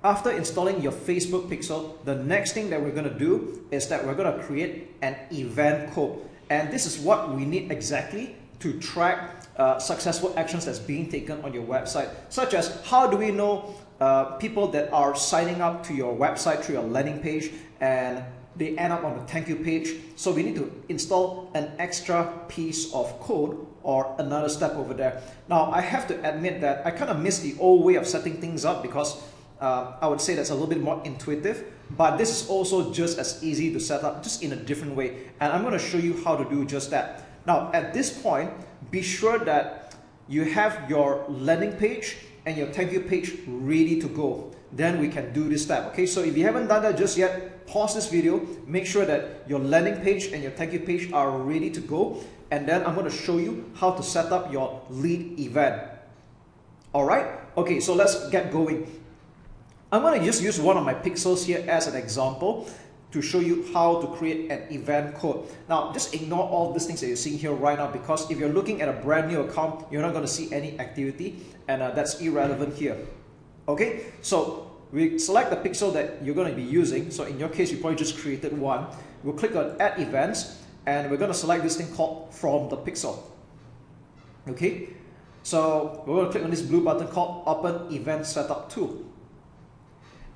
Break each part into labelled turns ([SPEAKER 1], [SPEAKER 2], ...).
[SPEAKER 1] after installing your Facebook pixel, the next thing that we're going to do is that we're going to create an event code. And this is what we need exactly to track successful actions that's being taken on your website, such as how do we know people that are signing up to your website through your landing page and they end up on the thank you page. So we need to install an extra piece of code or another step over there. Now I have to admit that I kind of miss the old way of setting things up because I would say that's a little bit more intuitive, but this is also just as easy to set up, just in a different way. And I'm going to show you how to do just that. Now at this point, be sure that you have your landing page and your thank you page ready to go. Then we can do this step. Okay, so if you haven't done that just yet, pause this video, make sure that your landing page and your thank you page are ready to go, and then I'm going to show you how to set up your lead event. Alright, okay, so let's get going. I'm going to just use one of my pixels here as an example to show you how to create an event code. Now just ignore all these things that you're seeing here right now, because if you're looking at a brand new account, you're not going to see any activity, and that's irrelevant here. Okay, so we select the pixel that you're going to be using. So in your case, you probably just created one. We'll click on Add Events, and we're going to select this thing called From the Pixel. Okay, so we're going to click on this blue button called Open Event Setup Tool.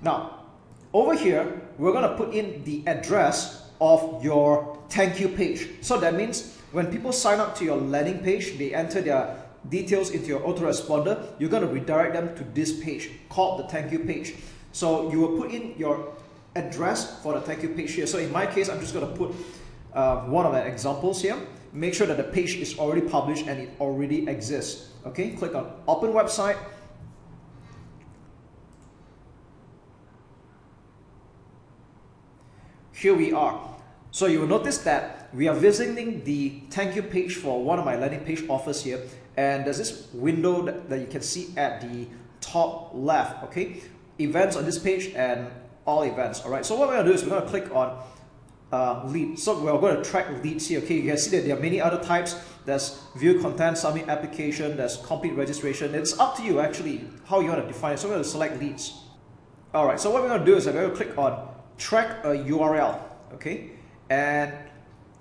[SPEAKER 1] Now, over here, we're going to put in the address of your thank you page. So that means when people sign up to your landing page, they enter their details into your autoresponder, you're going to redirect them to this page called the thank you page. So you will put in your address for the thank you page here. So in my case, I'm just going to put one of the examples here. Make sure that the page is already published and it already exists. Okay, click on Open Website. Here we are. So you will notice that we are visiting the thank you page for one of my landing page offers here, and there's this window that you can see at the top left. Okay, events on this page and all events. All right, so what we're going to do is we're going to click on lead. So we're going to track leads here. Okay, you can see that there are many other types. There's view content, submit application, there's complete registration. It's up to you actually how you want to define it. So we're going to select leads. All right, so what we're going to do is we're going to click on track a URL. Okay, and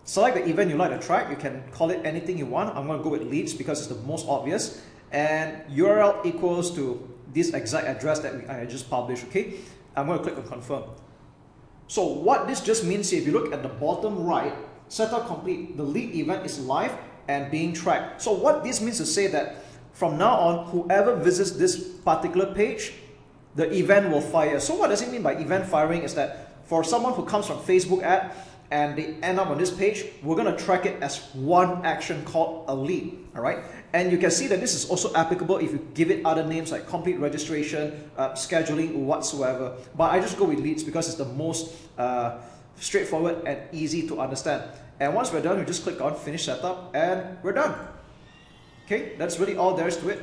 [SPEAKER 1] select the event you like to track. You can call it anything you want. I'm going to go with leads because it's the most obvious, and URL equals to this exact address that I just published. Okay, I'm going to click on confirm. So what this just means, if you look at the bottom right, setup complete, the lead event is live and being tracked. So what this means to say that from now on, whoever visits this particular page, the event will fire. So what does it mean by event firing is that for someone who comes from Facebook ad and they end up on this page, we're going to track it as one action called a lead. All right, and you can see that this is also applicable if you give it other names like complete registration, scheduling, whatsoever. But I just go with leads because it's the most straightforward and easy to understand. And once we're done, we just click on finish setup and we're done. Okay, that's really all there is to it.